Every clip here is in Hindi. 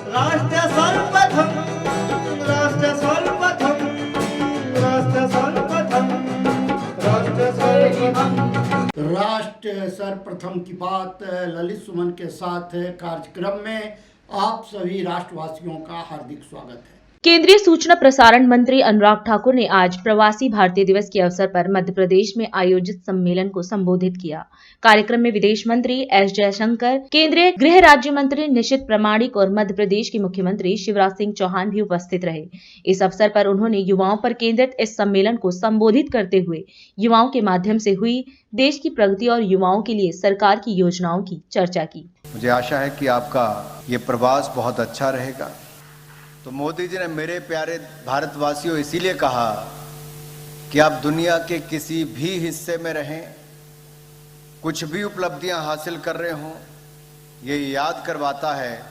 राष्ट्र सर्वप्रथम, राष्ट्र सर्वप्रथम, राष्ट्र सर्वप्रथम, राष्ट्र सर्वप्रथम। राष्ट्र सर्वप्रथम की बात ललित सुमन के साथ कार्यक्रम में आप सभी राष्ट्रवासियों का हार्दिक स्वागत है। केंद्रीय सूचना प्रसारण मंत्री अनुराग ठाकुर ने आज प्रवासी भारतीय दिवस के अवसर पर मध्य प्रदेश में आयोजित सम्मेलन को संबोधित किया। कार्यक्रम में विदेश मंत्री एस जयशंकर, केंद्रीय गृह राज्य मंत्री निशित प्रामाणिक और मध्य प्रदेश के मुख्यमंत्री शिवराज सिंह चौहान भी उपस्थित रहे। इस अवसर पर उन्होंने युवाओं पर केंद्रित इस सम्मेलन को संबोधित करते हुए युवाओं के माध्यम से हुई देश की प्रगति और युवाओं के लिए सरकार की योजनाओं की चर्चा की। मुझे आशा है कि आपका ये प्रवास बहुत अच्छा रहेगा। तो मोदी जी ने मेरे प्यारे भारतवासियों इसीलिए कहा कि आप दुनिया के किसी भी हिस्से में रहें, कुछ भी उपलब्धियां हासिल कर रहे हों, ये याद करवाता है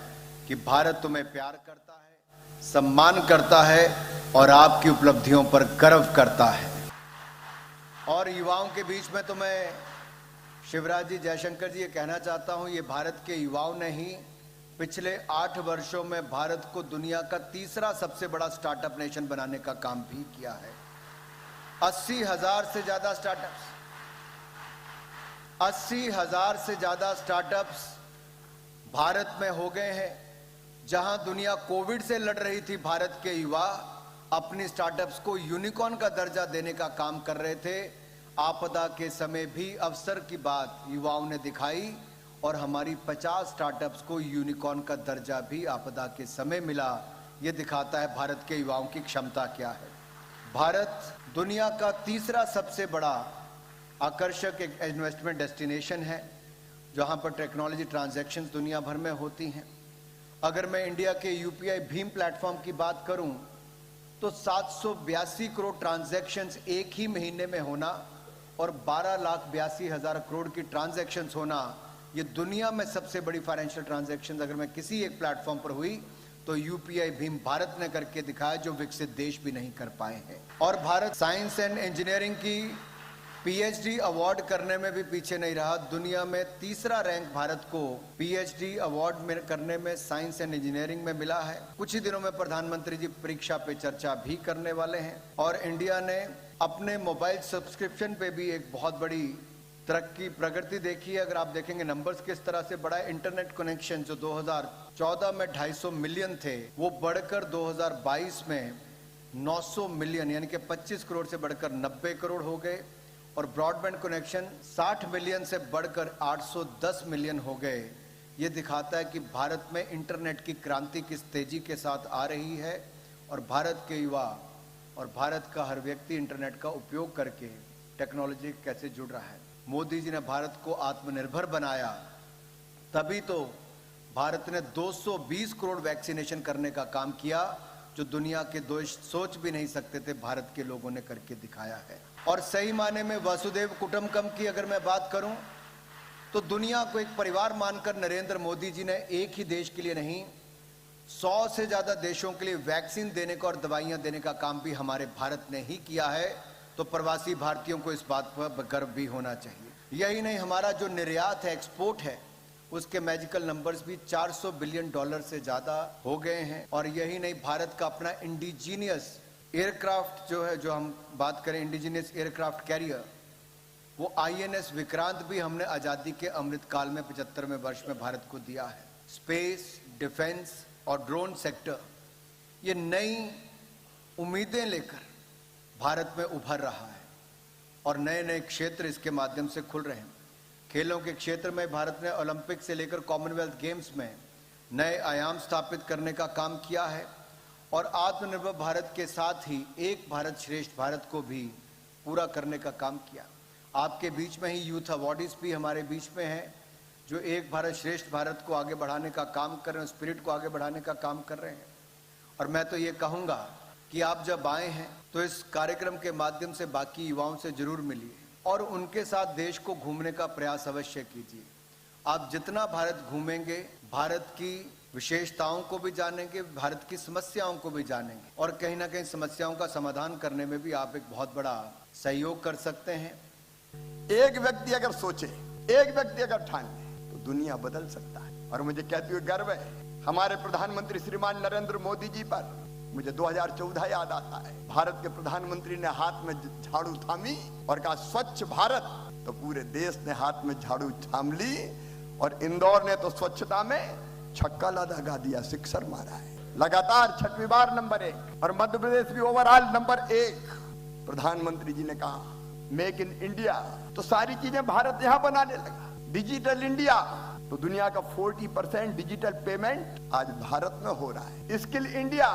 कि भारत तुम्हें प्यार करता है, सम्मान करता है और आपकी उपलब्धियों पर गर्व करता है। और युवाओं के बीच में तो मैं शिवराज जी, जयशंकर जी, ये कहना चाहता हूं, ये भारत के युवाओं ने ही पिछले 8 वर्षों में भारत को दुनिया का तीसरा सबसे बड़ा स्टार्टअप नेशन बनाने का काम भी किया है। 80,000 से ज्यादा स्टार्टअप्स, 80,000 से ज्यादा स्टार्टअप्स भारत में हो गए हैं। जहां दुनिया कोविड से लड़ रही थी, भारत के युवा अपनी स्टार्टअप्स को यूनिकॉर्न का दर्जा देने का काम कर रहे थे। आपदा के समय भी अवसर की बात युवाओं ने दिखाई और हमारी 50 स्टार्टअप्स को यूनिकॉर्न का दर्जा भी आपदा के समय मिला। यह दिखाता है भारत के युवाओं की क्षमता क्या है। भारत दुनिया का तीसरा सबसे बड़ा आकर्षक एक इन्वेस्टमेंट डेस्टिनेशन है, जहां पर टेक्नोलॉजी ट्रांजैक्शंस दुनिया भर में होती हैं। अगर मैं इंडिया के यूपीआई भीम प्लेटफॉर्म की बात करूं तो 782 करोड़ ट्रांजैक्शंस एक ही महीने में होना और 12,82,000 करोड़ की ट्रांजैक्शंस होना, ये दुनिया में सबसे बड़ी फाइनेंशियल ट्रांजैक्शंस अगर मैं किसी एक प्लेटफॉर्म पर हुई तो यूपीआई भीम भारत ने करके दिखाया, जो विकसित देश भी नहीं कर पाए हैं। और भारत साइंस एंड इंजीनियरिंग की पीएचडी अवार्ड करने में भी पीछे नहीं रहा। दुनिया में तीसरा रैंक भारत को पीएचडी अवार्ड में करने में साइंस एंड इंजीनियरिंग में मिला है। कुछ ही दिनों में प्रधानमंत्री जी परीक्षा पे चर्चा भी करने वाले हैं। और इंडिया ने अपने मोबाइल सब्सक्रिप्शन पे भी एक बहुत बड़ी तरक्की, प्रगति देखी है। अगर आप देखेंगे नंबर्स किस तरह से बढ़ा है, इंटरनेट कनेक्शन जो 2014 में 250 मिलियन थे, वो बढ़कर 2022 में 900 मिलियन यानी कि 25 करोड़ से बढ़कर 90 करोड़ हो गए। और ब्रॉडबैंड कनेक्शन 60 मिलियन से बढ़कर 810 मिलियन हो गए। ये दिखाता है कि भारत में इंटरनेट की क्रांति किस तेजी के साथ आ रही है और भारत के युवा और भारत का हर व्यक्ति इंटरनेट का उपयोग करके टेक्नोलॉजी कैसे जुड़ रहा है। मोदी जी ने भारत को आत्मनिर्भर बनाया, तभी तो भारत ने 220 करोड़ वैक्सीनेशन करने का काम किया, जो दुनिया के देश सोच भी नहीं सकते थे, भारत के लोगों ने करके दिखाया है। और सही माने में वसुधैव कुटुंबकम की अगर मैं बात करूं तो दुनिया को एक परिवार मानकर नरेंद्र मोदी जी ने एक ही देश के लिए नहीं, 100 से ज्यादा देशों के लिए वैक्सीन देने का और दवाइयां देने का काम भी हमारे भारत ने ही किया है। तो प्रवासी भारतीयों को इस बात पर गर्व भी होना चाहिए। यही नहीं, हमारा जो निर्यात है, एक्सपोर्ट है, उसके मैजिकल नंबर्स भी $400 बिलियन से ज्यादा हो गए हैं। और यही नहीं, भारत का अपना इंडिजीनियस एयरक्राफ्ट जो है, जो हम बात करें इंडिजीनियस एयरक्राफ्ट कैरियर, वो INS विक्रांत भी हमने आजादी के अमृत काल में 75वें वर्ष में भारत को दिया है। स्पेस, डिफेंस और ड्रोन सेक्टर ये नई उम्मीदें लेकर भारत में उभर रहा है और नए नए क्षेत्र इसके माध्यम से खुल रहे हैं। खेलों के क्षेत्र में भारत ने ओलंपिक से लेकर कॉमनवेल्थ गेम्स में नए आयाम स्थापित करने का काम किया है। और आत्मनिर्भर भारत के साथ ही एक भारत श्रेष्ठ भारत को भी पूरा करने का काम किया। आपके बीच में ही यूथ अवार्डीज भी हमारे बीच में हैं, जो एक भारत श्रेष्ठ भारत को आगे बढ़ाने का काम कर रहे हैं, स्पिरिट को आगे बढ़ाने का काम कर रहे हैं। और मैं तो ये कहूँगा कि आप जब आए हैं तो इस कार्यक्रम के माध्यम से बाकी युवाओं से जरूर मिलिए और उनके साथ देश को घूमने का प्रयास अवश्य कीजिए। आप जितना भारत घूमेंगे, भारत की विशेषताओं को भी जानेंगे, भारत की समस्याओं को भी जानेंगे और कहीं ना कहीं समस्याओं का समाधान करने में भी आप एक बहुत बड़ा सहयोग कर सकते हैं। एक व्यक्ति अगर सोचे, एक व्यक्ति अगर ठान ले तो दुनिया बदल सकता है। और मुझे कहते हुए गर्व है हमारे प्रधानमंत्री श्रीमान नरेंद्र मोदी जी पर मुझे 2014 याद आता है। भारत के प्रधानमंत्री ने हाथ में झाड़ू थामी और कहा स्वच्छ भारत, तो पूरे देश ने हाथ में झाड़ू थाम ली और इंदौर ने तो स्वच्छता में छक्का लगा दिया, सिक्सर मारा है। लगातार 6वीं बार नंबर 1 और मध्य प्रदेश भी ओवरऑल नंबर 1। प्रधानमंत्री जी ने कहा मेक इन इंडिया, तो सारी चीजें भारत यहां बनाने लगा। डिजिटल इंडिया, तो दुनिया का 40% डिजिटल पेमेंट आज भारत में हो रहा है। स्किल इंडिया,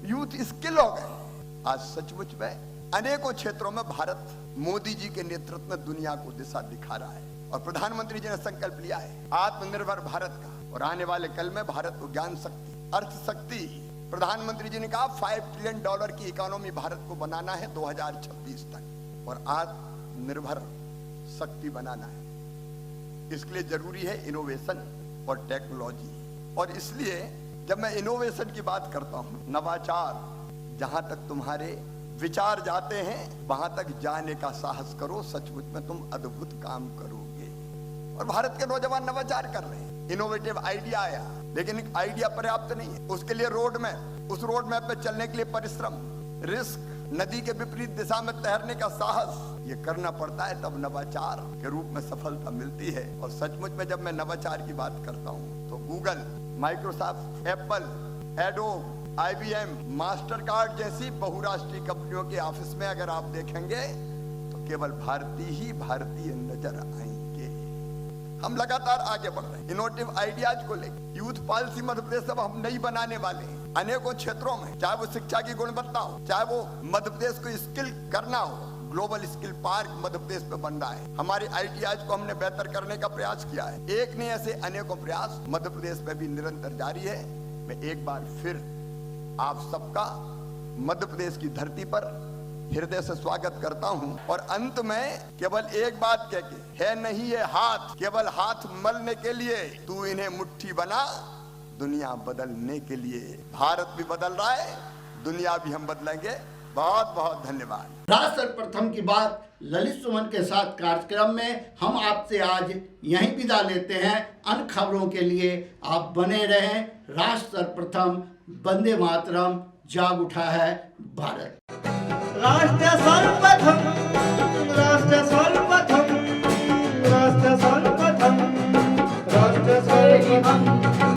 यूथ स्किल हो गए। आज सचमुच में अनेकों क्षेत्रों में भारत मोदी जी के नेतृत्व में दुनिया को दिशा दिखा रहा है। और प्रधानमंत्री जी ने संकल्प लिया है आत्मनिर्भर भारत का, और आने वाले कल में भारत को ज्ञान शक्ति, अर्थ शक्ति, प्रधानमंत्री जी ने कहा $5 ट्रिलियन की इकोनॉमी भारत को बनाना है 2026 तक, और आत्मनिर्भर शक्ति बनाना है। इसके लिए जरूरी है इनोवेशन और टेक्नोलॉजी। और इसलिए जब मैं इनोवेशन की बात करता हूं, नवाचार, जहां तक तुम्हारे विचार जाते हैं वहां तक जाने का साहस करो, सचमुच में तुम अद्भुत काम करोगे। और भारत के नौजवान नवाचार कर रहे हैं। इनोवेटिव आइडिया आया, लेकिन एक आइडिया पर्याप्त नहीं है। उसके लिए रोड मैप, उस रोड मैप पे चलने के लिए परिश्रम, रिस्क, नदी के विपरीत दिशा में तैरने का साहस, ये करना पड़ता है, तब नवाचार के रूप में सफलता मिलती है। और सचमुच में जब मैं नवाचार की बात करता हूँ तो Google, Microsoft, Apple, adobe, IBM, master card जैसी बहुराष्ट्रीय कंपनियों के ऑफिस में अगर आप देखेंगे तो केवल भारतीय नजर आएंगे। हम लगातार आगे बढ़ रहे हैं इनोवेटिव आइडियाज को लेकर। यूथ पॉलिसी मध्य प्रदेश अब हम नई बनाने वाले हैं अनेकों क्षेत्रों में, चाहे वो शिक्षा की गुणवत्ता हो, चाहे वो मध्य प्रदेश को स्किल करना हो। Global skill park Madhya Pradesh में बन रहा है। हमारे ITIs को हमने बेहतर करने का प्रयास किया है। एक नहीं, ऐसे अनेकों प्रयास मध्य प्रदेश में भी निरंतर जारी है। मैं एक बार फिर आप सबका मध्य प्रदेश की धरती पर हृदय से स्वागत करता हूं। और अंत में केवल एक बात कह के, है नहीं ये हाथ केवल हाथ मलने के लिए, तू इन्हें मुट्ठी बना दुनिया बदलने के लिए। भारत भी बदल रहा है, दुनिया भी हम बदलेंगे। बहुत बहुत धन्यवाद। राष्ट्र सर्वप्रथम की बात ललित सुमन के साथ कार्यक्रम में हम आपसे आज यहीं विदा लेते हैं। अन्य खबरों के लिए आप बने रहें। राष्ट्र सर्वप्रथम, वंदे मातरम, जाग उठा है भारत। राष्ट्र सर्वप्रथम, राष्ट्र सर्वप्रथम।